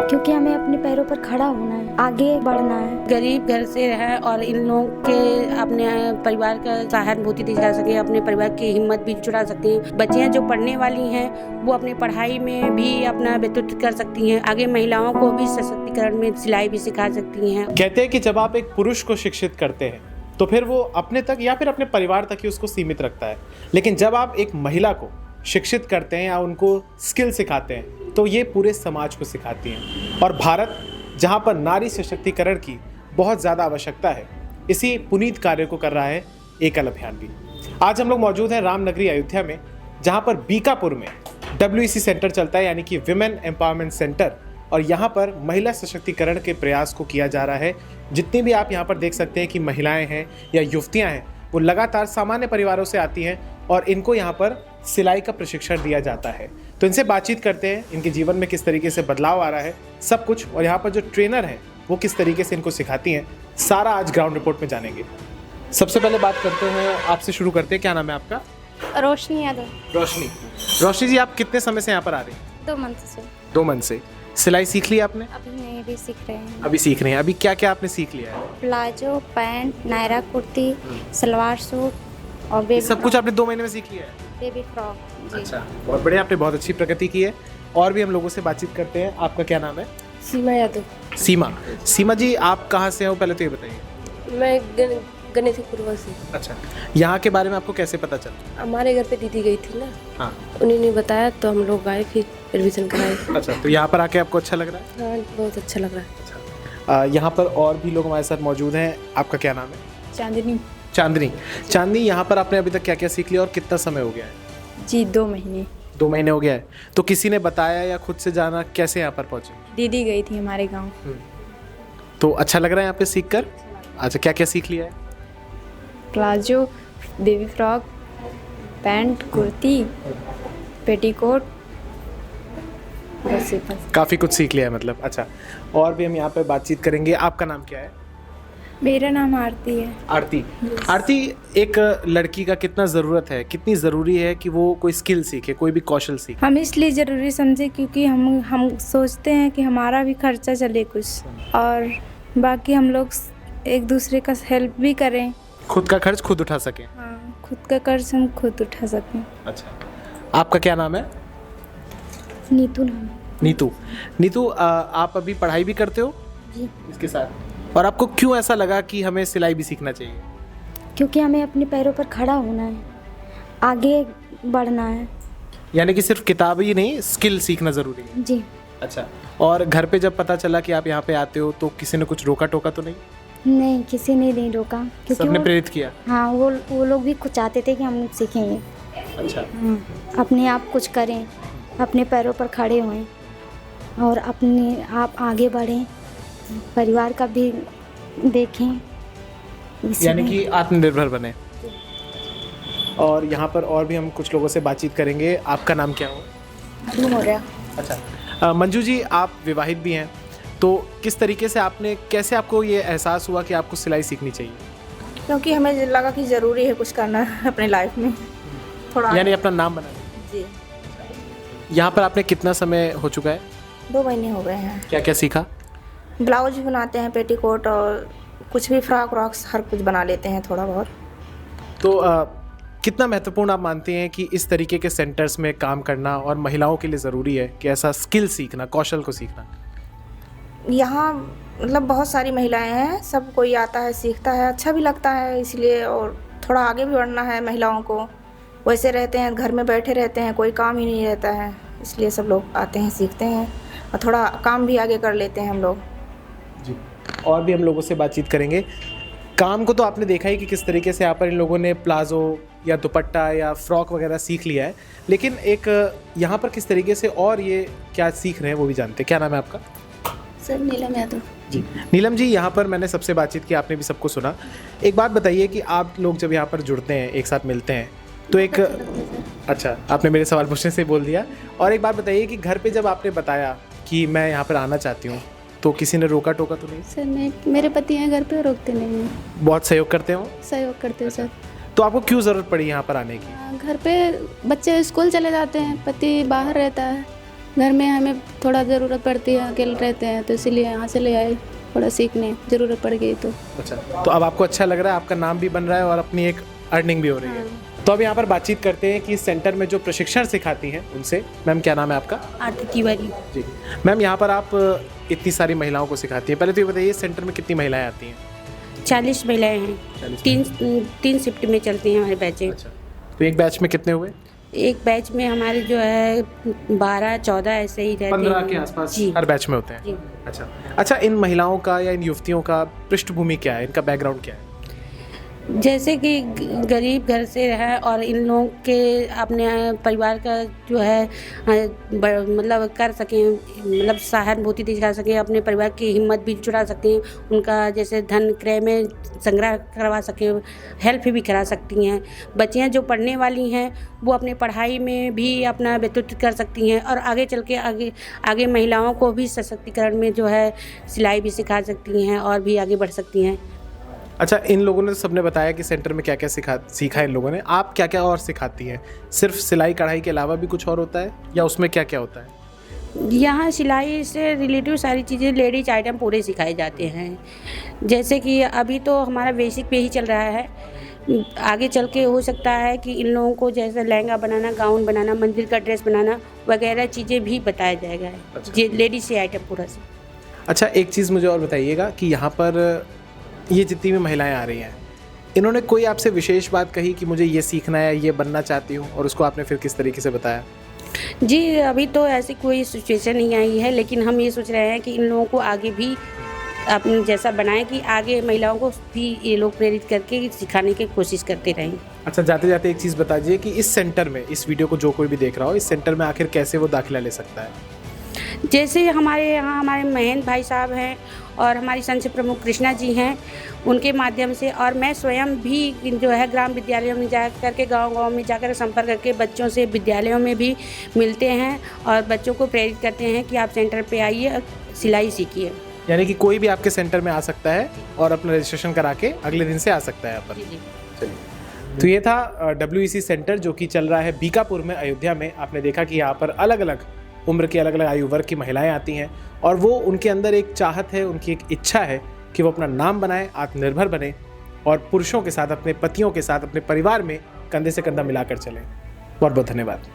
क्योंकि हमें अपने पैरों पर खड़ा होना है, आगे बढ़ना है। गरीब घर से है और इन लोगों के अपने परिवार का सहानुभूति दी जा सके, अपने परिवार की हिम्मत भी जुटा सकती हैं। बच्चियां जो पढ़ने वाली हैं वो अपनी पढ़ाई में भी अपना व्यतीत कर सकती हैं। आगे महिलाओं को भी सशक्तिकरण में सिलाई भी सिखा सकती हैं। कहते हैं कि जब आप एक पुरुष को शिक्षित करते हैं तो फिर वो अपने तक या फिर अपने परिवार तक ही उसको सीमित रखता है, लेकिन जब आप एक महिला को शिक्षित करते हैं या उनको स्किल सिखाते हैं तो ये पूरे समाज को सिखाती हैं। और भारत जहाँ पर नारी सशक्तिकरण की बहुत ज़्यादा आवश्यकता है, इसी पुनीत कार्य को कर रहा है एकल अभियान भी। आज हम लोग मौजूद हैं रामनगरी अयोध्या में, जहाँ पर बीकापुर में WEC सेंटर चलता है, यानी कि विमेन एम्पावरमेंट सेंटर, और यहाँ पर महिला सशक्तिकरण के प्रयास को किया जा रहा है। जितनी भी आप यहाँ पर देख सकते हैं कि महिलाएं हैं या युवतियाँ हैं, वो लगातार सामान्य परिवारों से आती हैं और इनको यहाँ पर सिलाई का प्रशिक्षण दिया जाता है। तो इनसे बातचीत करते हैं, इनके जीवन में किस तरीके से बदलाव आ रहा है, सब कुछ, और यहाँ पर जो ट्रेनर हैं वो किस तरीके से इनको सिखाती हैं, सारा आज ग्राउंड रिपोर्ट में जानेंगे। सबसे पहले बात करते हैं, आपसे शुरू करते हैं, क्या नाम है आपका? रोशनी यादव। रोशनी जी, आप कितने समय से यहाँ पर आ रही हैं? 2 मंथ से। 2 मंथ से। सिलाई सीख ली आपने? अभी नहीं, भी सीख रहे हैं। अभी सीख रहे हैं। अभी क्या क्या आपने सीख लिया है? Palazzo, pant, Naira kurti, salwar suit और बेबी सब कुछ आपने 2 महीने में सीख लिया है? Baby frock. अच्छा, बहुत बढ़िया, आपने बहुत अच्छी प्रगति की है। और भी हम लोगों से बातचीत करते हैं। आपका क्या नाम है? सीमा यादव। सीमा जी, आप कहाँ से हो पहले तो ये बताइए। मैं गणेशपुर से। अच्छा, यहाँ के बारे में आपको कैसे पता चला? हमारे घर पे दीदी गई थी ना, हाँ, उन्होंने बताया तो हम लोग आए, फिर एडमिशन कराए। अच्छा, तो यहाँ पर आके आपको अच्छा लग रहा है? हाँ, बहुत अच्छा लग रहा है। अच्छा, यहाँ पर और भी लोग हमारे साथ मौजूद हैं। आपका क्या नाम है? चांदनी, यहाँ पर आपने अभी तक क्या क्या सीख लिया और कितना समय हो गया है? जी 2 महीने। 2 महीने हो गया है। तो किसी ने बताया या खुद से जाना, कैसे यहाँ पर पहुँचे? दीदी गई थी हमारे गांव। तो अच्छा लग रहा है यहाँ पे सीख कर? अच्छा, क्या क्या सीख लिया है? Palazzo, baby frock, pant, kurti, petticoat, बस। काफ़ी कुछ सीख लिया है मतलब। अच्छा, और भी हम यहाँ पे बातचीत करेंगे। आपका नाम क्या है? मेरा नाम आरती है। आरती, एक लड़की का कितना ज़रूरत है, कितनी ज़रूरी है कि वो कोई स्किल सीखे, कोई भी कौशल सीखे? हम इसलिए ज़रूरी समझे क्योंकि हम सोचते हैं कि हमारा भी खर्चा चले कुछ, और बाकी हम लोग एक दूसरे का हेल्प भी करें, खुद का खर्च खुद उठा सकें। हाँ, खुद का कर्ज हम खुद उठा सकें। अच्छा, आपका क्या नाम है? नीतू नाम है। नीतू, आप अभी पढ़ाई भी करते हो? जी। इसके साथ, और आपको क्यों ऐसा लगा कि हमें सिलाई भी सीखना चाहिए? क्योंकि हमें अपने पैरों पर खड़ा होना है, आगे बढ़ना है। यानी कि सिर्फ किताब ही नहीं, स्किल सीखना ज़रूरी है? जी। अच्छा, और घर पे जब पता चला कि आप यहाँ पे आते हो तो किसी ने कुछ रोका टोका तो नहीं? नहीं, किसी ने नहीं रोका, क्योंकि सबने प्रेरित किया? हाँ, वो लोग भी कुछ चाहते थे कि हम लोग सीखेंगे। अच्छा। अपने आप कुछ करें, अपने पैरों पर खड़े हों और अपने आप आगे बढ़ें, परिवार का भी देखें, यानी कि आत्मनिर्भर बने। और यहाँ पर और भी हम कुछ लोगों से बातचीत करेंगे। आपका नाम क्या हो? अच्छा, मंजू जी, आप विवाहित भी हैं, तो किस तरीके से कैसे आपको ये एहसास हुआ कि आपको सिलाई सीखनी चाहिए? क्योंकि हमें लगा कि ज़रूरी है कुछ करना अपने लाइफ में थोड़ा, यानी अपना नाम बनाना। जी। यहाँ पर आपने कितना समय हो चुका है? 2 महीने हो गए हैं। क्या क्या सीखा? ब्लाउज भी बनाते हैं, पेटीकोट, और कुछ भी फ्रॉक व्रॉक्स हर कुछ बना लेते हैं थोड़ा बहुत। तो कितना महत्वपूर्ण आप मानते हैं कि इस तरीके के सेंटर्स में काम करना और महिलाओं के लिए ज़रूरी है कि ऐसा स्किल सीखना, कौशल को सीखना? यहाँ मतलब बहुत सारी महिलाएं हैं, सब कोई आता है, सीखता है, अच्छा भी लगता है इसलिए, और थोड़ा आगे भी बढ़ना है महिलाओं को। वैसे रहते हैं, घर में बैठे रहते हैं, कोई काम ही नहीं रहता है, इसलिए सब लोग आते हैं, सीखते हैं, और थोड़ा काम भी आगे कर लेते हैं हम लोग। जी, और भी हम लोगों से बातचीत करेंगे। काम को तो आपने देखा ही कि किस तरीके से यहाँ पर इन लोगों ने प्लाजो या दुपट्टा या फ्रॉक वगैरह सीख लिया है, लेकिन एक यहाँ पर किस तरीके से और ये क्या सीख रहे हैं वो भी जानते हैं। क्या नाम है आपका? सर, नीलम यादव। जी, नीलम जी, यहाँ पर मैंने सबसे बातचीत की, आपने भी सबको सुना। एक बात बताइए कि आप लोग जब यहाँ पर जुड़ते हैं, एक साथ मिलते हैं, तो एक, अच्छा, आपने मेरे सवाल पूछने से बोल दिया। और एक बात बताइए कि घर पे जब आपने बताया कि मैं यहाँ पर आना चाहती हूँ, तो किसी ने रोका टोका तो नहीं? सर, मेरे पति हैं घर पे, रोकते नहीं हैं। बहुत सहयोग करते हो? सहयोग करते हो सर। तो आपको क्यों ज़रूरत पड़ी यहाँ पर आने की? घर पे बच्चे स्कूल चले जाते हैं, पति बाहर रहता है, घर में हमें थोड़ा ज़रूरत पड़ती है, अकेले रहते हैं तो इसीलिए यहाँ से ले आए, थोड़ा सीखने ज़रूरत पड़ गई तो। अच्छा, तो अब आपको अच्छा लग रहा है, आपका नाम भी बन रहा है और अपनी एक अर्निंग भी हो रही है। तो अब यहाँ पर बातचीत करते हैं कि इस सेंटर में जो प्रशिक्षण सिखाती हैं उनसे। मैम, क्या नाम है आपका? आरती तिवारी। जी मैम, यहाँ पर आप इतनी सारी महिलाओं को सिखाती हैं, पहले तो ये बताइए इस सेंटर में कितनी महिलाएं आती हैं? 40 महिलाएं हैं। 3 शिफ्ट में चलती हैं हमारे बैचें। अच्छा, तो एक बैच में कितने हुए? एक बैच में हमारे जो है 12-14 ऐसे ही रहते हैं। 15 के आसपास जी। हर बैच में होते हैं। जी। अच्छा, इन महिलाओं का या इन युवतियों का पृष्ठभूमि क्या है, इनका बैकग्राउंड क्या है? जैसे कि गरीब घर से है और इन लोगों के अपने परिवार का जो है मतलब कर सकें, मतलब सहानुभूति दिखा सकें, अपने परिवार की हिम्मत भी जुटा सकें, उनका जैसे धन क्रय में संग्रह करवा सकें, हेल्प भी करा सकती हैं। बच्चियां जो पढ़ने वाली हैं वो अपने पढ़ाई में भी अपना व्यतीत कर सकती हैं और आगे चल के आगे महिलाओं को भी सशक्तिकरण में जो है सिलाई भी सिखा सकती हैं और भी आगे बढ़ सकती हैं। अच्छा, इन लोगों ने सबने बताया कि सेंटर में क्या क्या सीखा इन लोगों ने, आप क्या क्या और सिखाती हैं? सिर्फ सिलाई कढ़ाई के अलावा भी कुछ और होता है या उसमें क्या क्या होता है? यहाँ सिलाई से रिलेटिव सारी चीज़ें, लेडीज आइटम पूरे सिखाए जाते हैं। जैसे कि अभी तो हमारा बेसिक पे ही चल रहा है, आगे चल के हो सकता है कि इन लोगों को जैसे लहंगा बनाना, गाउन बनाना, मंदिर का ड्रेस बनाना वगैरह चीज़ें भी बताया जाएगा। अच्छा। लेडीज से आइटम पूरा से। अच्छा, एक चीज़ मुझे और बताइएगा कि यहाँ पर ये जितनी भी महिलाएं आ रही हैं, इन्होंने कोई आपसे विशेष बात कही कि मुझे ये सीखना है, ये बनना चाहती हूँ, और उसको आपने फिर किस तरीके से बताया? जी, अभी तो ऐसी कोई सिचुएशन नहीं आई है, लेकिन हम ये सोच रहे हैं कि इन लोगों को आगे भी अपने जैसा बनाएं कि आगे महिलाओं को भी ये लोग प्रेरित करके सिखाने की कोशिश करते रहें। अच्छा, जाते जाते एक चीज़ बता दीजिए कि इस सेंटर में, इस वीडियो को जो कोई भी देख रहा हो, इस सेंटर में आखिर कैसे वो दाखिला ले सकता है? जैसे हमारे यहाँ हमारे महेंद्र भाई साहब हैं और हमारी संघ प्रमुख कृष्णा जी हैं, उनके माध्यम से, और मैं स्वयं भी जो है ग्राम विद्यालयों में जा करके गांव-गांव में जाकर संपर्क करके बच्चों से विद्यालयों में भी मिलते हैं और बच्चों को प्रेरित करते हैं कि आप सेंटर पे आइए, सिलाई सीखिए। यानी कि कोई भी आपके सेंटर में आ सकता है और अपना रजिस्ट्रेशन करा के अगले दिन से आ सकता है यहाँ पर। चलिए, तो ये था WEC सेंटर जो कि चल रहा है बीकापुर में, अयोध्या में। आपने देखा कि यहाँ पर अलग अलग उम्र की, अलग अलग आयु वर्ग की महिलाएं आती हैं और वो, उनके अंदर एक चाहत है, उनकी एक इच्छा है कि वो अपना नाम बनाएं, आत्मनिर्भर बने और पुरुषों के साथ, अपने पतियों के साथ, अपने परिवार में कंधे से कंधा मिलाकर चलें। बहुत बहुत धन्यवाद।